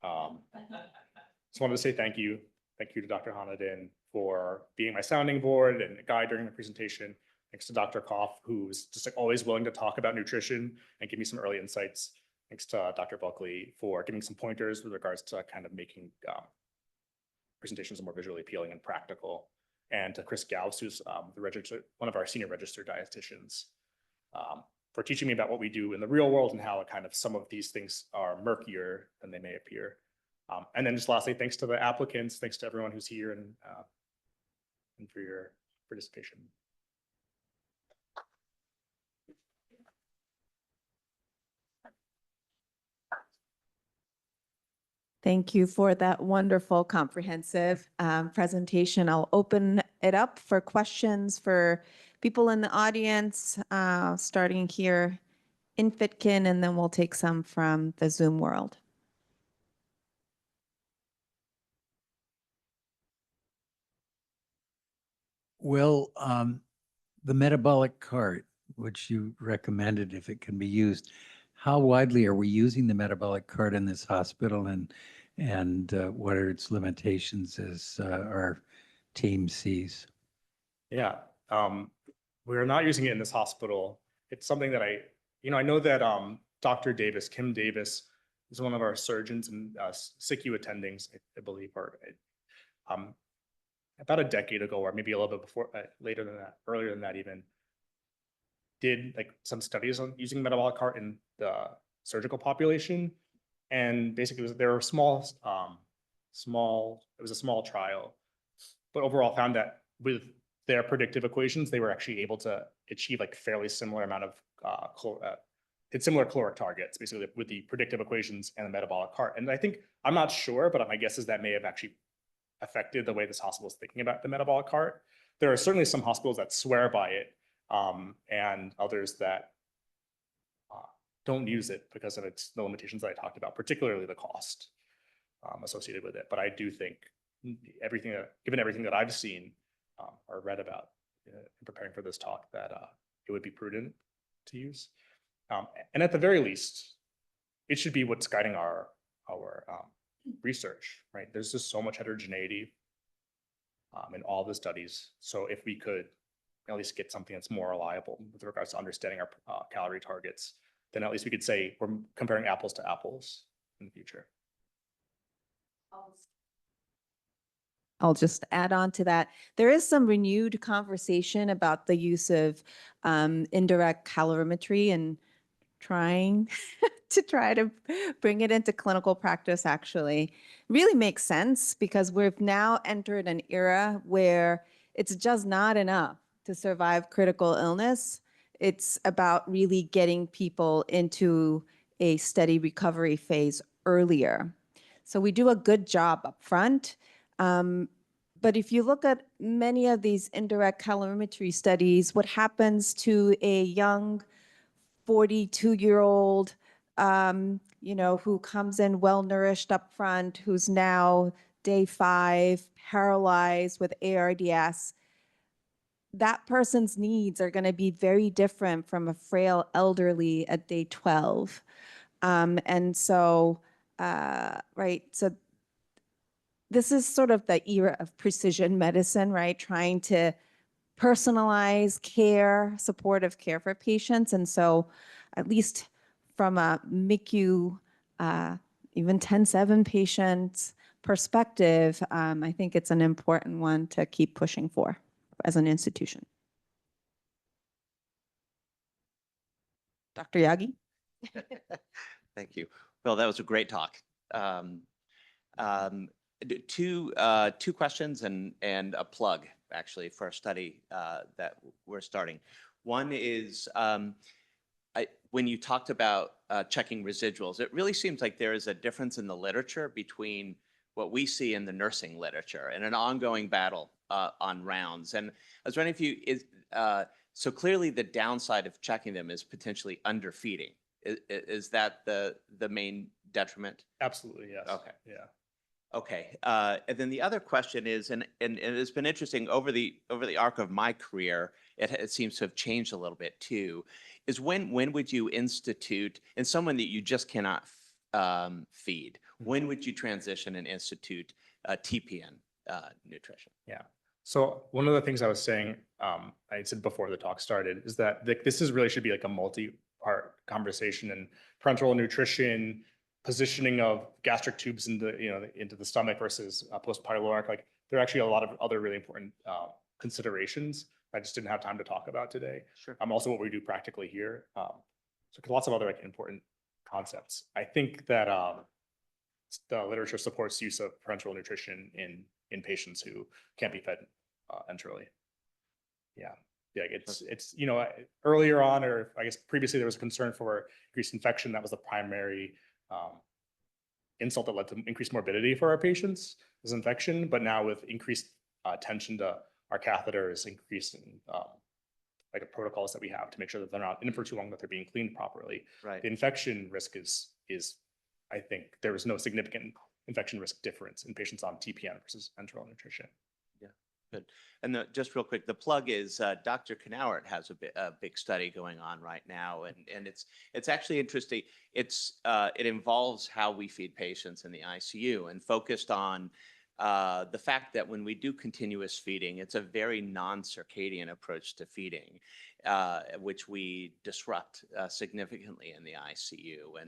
Just wanted to say thank you. Thank you to Dr. Hanadin for being my sounding board and a guide during the presentation. Thanks to Dr. Koff, who's just like always willing to talk about nutrition and give me some early insights. Thanks to Dr. Buckley for giving some pointers with regards to kind of making presentations more visually appealing and practical. And to Chris Gauss, who's one of our senior registered dietitians, for teaching me about what we do in the real world and how kind of some of these things are murkier than they may appear. And then just lastly, thanks to the applicants, thanks to everyone who's here and for your participation. Thank you for that wonderful, comprehensive presentation. I'll open it up for questions for people in the audience, starting here in Fitkin, and then we'll take some from the Zoom world. Well, the metabolic cart, which you recommended if it can be used, how widely are we using the metabolic cart in this hospital, and what are its limitations as our team sees? Yeah, we're not using it in this hospital. It's something that I know that Dr. Davis, Kim Davis, is one of our surgeons and SICU attendings, I believe, or about a decade ago, or maybe a little bit before, earlier than that even, did like some studies on using metabolic cart in the surgical population. And basically there were it was a small trial, but overall found that with their predictive equations, they were actually able to achieve like fairly similar amount of similar caloric targets, basically with the predictive equations and the metabolic cart. And I think, I'm not sure, but my guess is that may have actually affected the way this hospital is thinking about the metabolic cart. There are certainly some hospitals that swear by it, and others that don't use it because of the limitations that I talked about, particularly the cost associated with it. But I do think given everything that I've seen, or read about in preparing for this talk that it would be prudent to use. And at the very least, it should be what's guiding our research, right? There's just so much heterogeneity in all the studies. So if we could at least get something that's more reliable with regards to understanding our calorie targets, then at least we could say we're comparing apples to apples in the future. I'll just add on to that. There is some renewed conversation about the use of indirect calorimetry and trying to bring it into clinical practice actually really makes sense because we've now entered an era where it's just not enough to survive critical illness. It's about really getting people into a steady recovery phase earlier. So we do a good job up front. But if you look at many of these indirect calorimetry studies, what happens to a young 42-year-old, who comes in well-nourished up front, who's now day 5, paralyzed with ARDS, that person's needs are going to be very different from a frail elderly at day 12. And so, right, so this is sort of the era of precision medicine, right? Trying to personalize care, supportive care for patients. And so at least from a MICU, even 10-7 patients perspective, I think it's an important one to keep pushing for as an institution. Dr. Yagi? Thank you. Well, that was a great talk. Two questions and a plug actually for a study that we're starting. One is when you talked about checking residuals, it really seems like there is a difference in the literature between what we see in the nursing literature and an ongoing battle on rounds. And I was wondering if you, so clearly the downside of checking them is potentially underfeeding. Is that the main detriment? Absolutely, yes. Okay. Yeah. Okay, and then the other question is, and it's been interesting over the arc of my career, it seems to have changed a little bit too, is when would you institute, and someone that you just cannot feed, when would you transition and institute TPN nutrition? Yeah. So one of the things I was saying, I said before the talk started, is that this is really should be like a multi-part conversation, and parenteral nutrition, positioning of gastric tubes into the stomach versus postpyloric. Like there are actually a lot of other really important considerations I just didn't have time to talk about today. Sure. Also what we do practically here. So lots of other important concepts. I think that the literature supports use of parenteral nutrition in patients who can't be fed enterally. Yeah. Yeah, it's earlier on, or I guess previously there was a concern for increased infection. That was the primary insult that led to increased morbidity for our patients is infection. But now with increased attention to our catheters, increasing like protocols that we have to make sure that they're not in for too long, that they're being cleaned properly. Right. The infection risk is I think there is no significant infection risk difference in patients on TPN versus enteral nutrition. Yeah, good. And just real quick, the plug is Dr. Knauert has a big study going on right now, and it's actually interesting. It involves how we feed patients in the ICU and focused on the fact that when we do continuous feeding, it's a very non-circadian approach to feeding, which we disrupt significantly in the ICU.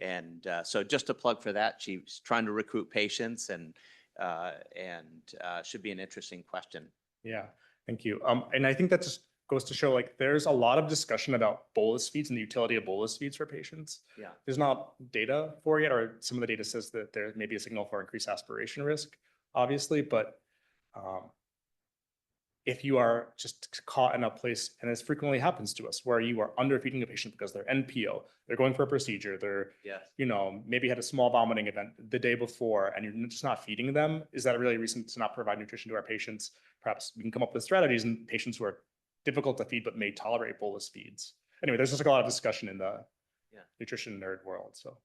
And so just a plug for that. She's trying to recruit patients and should be an interesting question. Yeah, thank you. And I think that just goes to show like there's a lot of discussion about bolus feeds and the utility of bolus feeds for patients. Yeah. There's not data for it yet, or some of the data says that there may be a signal for increased aspiration risk, obviously, but if you are just caught in a place, and this frequently happens to us, where you are underfeeding a patient because they're NPO, they're going for a procedure, they're, Yes. maybe had a small vomiting event the day before, and you're just not feeding them, is that really a reason to not provide nutrition to our patients? Perhaps we can come up with strategies in patients who are difficult to feed but may tolerate bolus feeds. Anyway, there's just like a lot of discussion in the nutrition nerd world, so.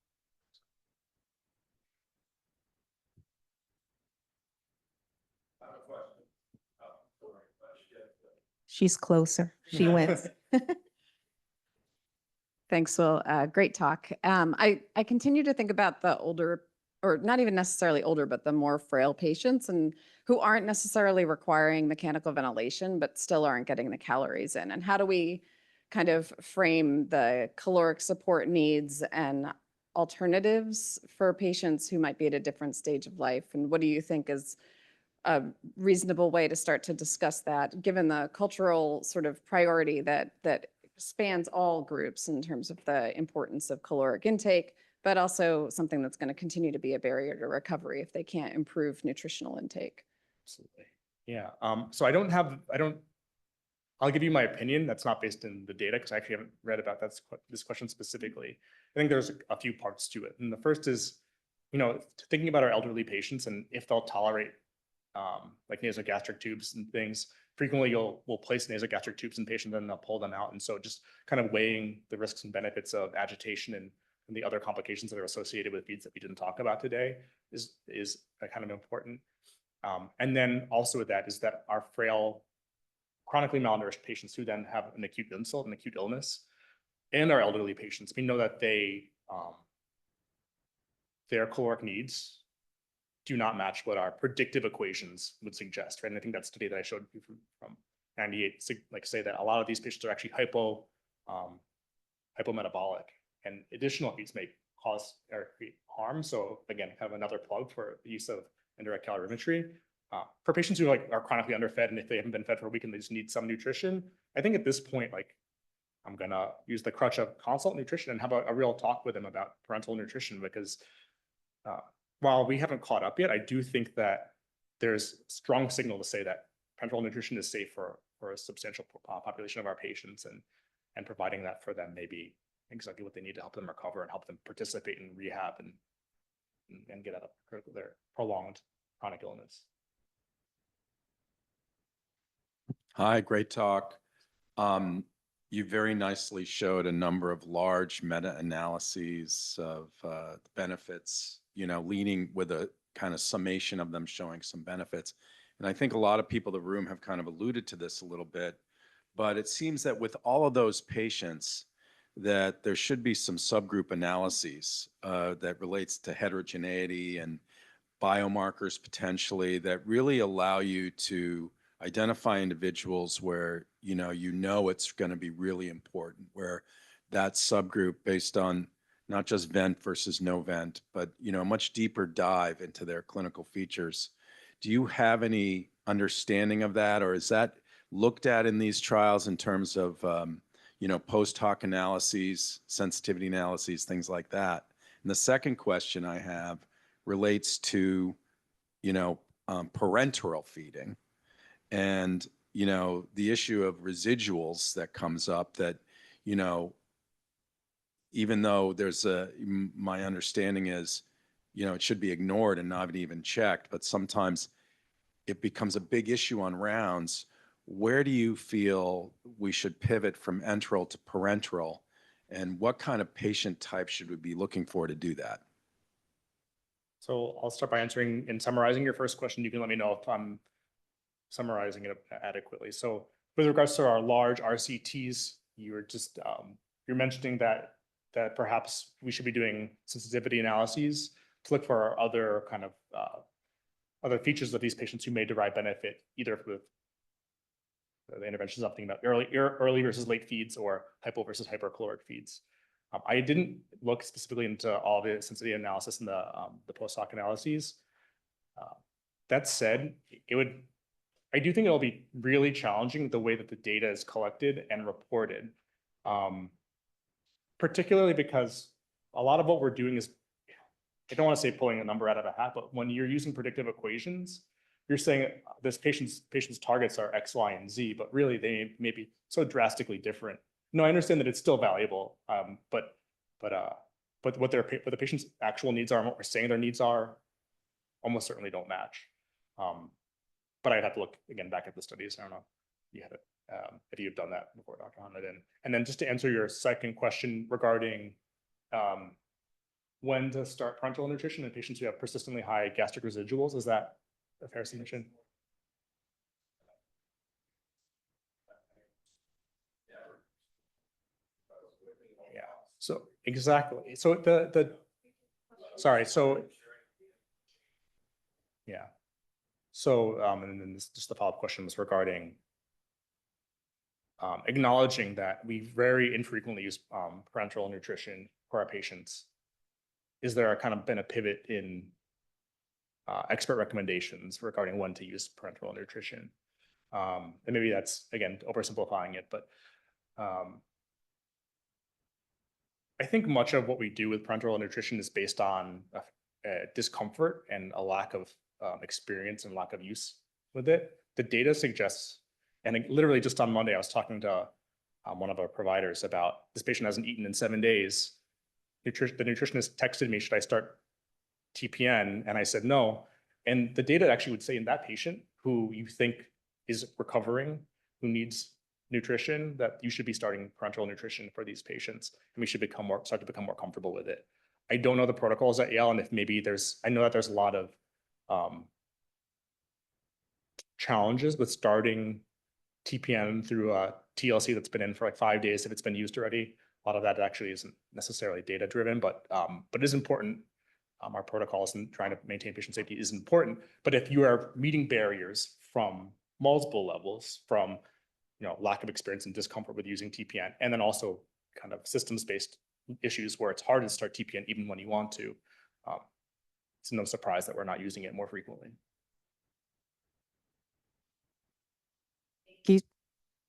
She's closer. She wins. Thanks, Will. Great talk. I continue to think about the older, or not even necessarily older, but the more frail patients and who aren't necessarily requiring mechanical ventilation, but still aren't getting the calories in. And how do we kind of frame the caloric support needs and alternatives for patients who might be at a different stage of life? And what do you think is a reasonable way to start to discuss that, given the cultural sort of priority that spans all groups in terms of the importance of caloric intake, but also something that's going to continue to be a barrier to recovery if they can't improve nutritional intake? Absolutely. Yeah. So I'll give you my opinion. That's not based in the data because I actually haven't read about this question specifically. I think there's a few parts to it. And the first is, thinking about our elderly patients and if they'll tolerate like nasogastric tubes and things. Frequently we'll place nasogastric tubes in patients and they'll pull them out. And so just kind of weighing the risks and benefits of agitation and the other complications that are associated with feeds that we didn't talk about today is kind of important. And then also with that is that our frail, chronically malnourished patients who then have an acute insult, an acute illness, and our elderly patients, we know that their caloric needs do not match what our predictive equations would suggest, right? And I think that study that I showed you from 98, say that a lot of these patients are actually hypometabolic, and additional feeds may cause or create harm. So again, kind of another plug for the use of indirect calorimetry. For patients who are chronically underfed, and if they haven't been fed for a week and they just need some nutrition, I think at this point, I'm gonna use the crutch of consult nutrition and have a real talk with them about parental nutrition, because while we haven't caught up yet, I do think that there's strong signal to say that parental nutrition is safe for a substantial population of our patients, and providing that for them may be exactly what they need to help them recover and help them participate in rehab and get out of their prolonged chronic illness. Hi, great talk. You very nicely showed a number of large meta-analyses of benefits, leading with a kind of summation of them showing some benefits. And I think a lot of people in the room have kind of alluded to this a little bit, but it seems that with all of those patients, that there should be some subgroup analyses that relates to heterogeneity and biomarkers potentially that really allow you to identify individuals where it's going to be really important, where that subgroup based on not just vent versus no vent, but a much deeper dive into their clinical features. Do you have any understanding of that, or is that looked at in these trials in terms of post hoc analyses, sensitivity analyses, things like that? And the second question I have relates to parenteral feeding. And, the issue of residuals that comes up that, even though my understanding is, it should be ignored and not even checked, but sometimes it becomes a big issue on rounds. Where do you feel we should pivot from enteral to parenteral? And what kind of patient type should we be looking for to do that? So I'll start by answering and summarizing your first question. You can let me know if I'm summarizing it adequately. So with regards to our large RCTs, you're mentioning that perhaps we should be doing sensitivity analyses to look for other kind of other features of these patients who may derive benefit, either with the interventions I'm thinking about early versus late feeds or hypo versus hypercaloric feeds. I didn't look specifically into all the sensitivity analysis and the post hoc analyses. That said, I do think it'll be really challenging the way that the data is collected and reported, particularly because a lot of what we're doing is, I don't want to say pulling a number out of a hat, but when you're using predictive equations, you're saying this patient's targets are X, Y, and Z, but really they may be so drastically different. No, I understand that it's still valuable, but what the patient's actual needs are and what we're saying their needs are almost certainly don't match. But I'd have to look again back at the studies. I don't know if you've done that before, Dr. Hamid. And then just to answer your second question regarding when to start parenteral nutrition in patients who have persistently high gastric residuals, is that a fair submission? So exactly. So sorry, so yeah. So, and then just the follow-up question was regarding acknowledging that we very infrequently use parenteral nutrition for our patients. Is there kind of been a pivot in expert recommendations regarding when to use parenteral nutrition? And maybe that's, again, oversimplifying it, but I think much of what we do with parenteral nutrition is based on discomfort and a lack of experience and lack of use with it. The data suggests, and literally just on Monday, I was talking to one of our providers about this patient hasn't eaten in 7 days. The nutritionist texted me, should I start TPN? And I said no. And the data actually would say in that patient who you think is recovering, who needs nutrition, that you should be starting parenteral nutrition for these patients, and we should start to become more comfortable with it. I don't know the protocols at Yale, and if maybe I know that there's a lot of challenges with starting TPN through a TLC that's been in for like 5 days if it's been used already. A lot of that actually isn't necessarily data driven, but it is important. Our protocols and trying to maintain patient safety is important. But if you are meeting barriers from multiple levels, from lack of experience and discomfort with using TPN, and then also kind of systems-based issues where it's hard to start TPN even when you want to, it's no surprise that we're not using it more frequently.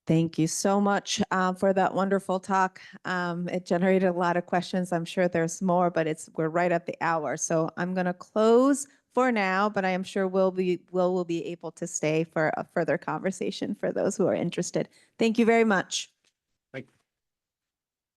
Thank you so much for that wonderful talk. It generated a lot of questions. I'm sure there's more, but we're right at the hour. So I'm going to close for now, but I am sure Will will be able to stay for a further conversation for those who are interested. Thank you very much.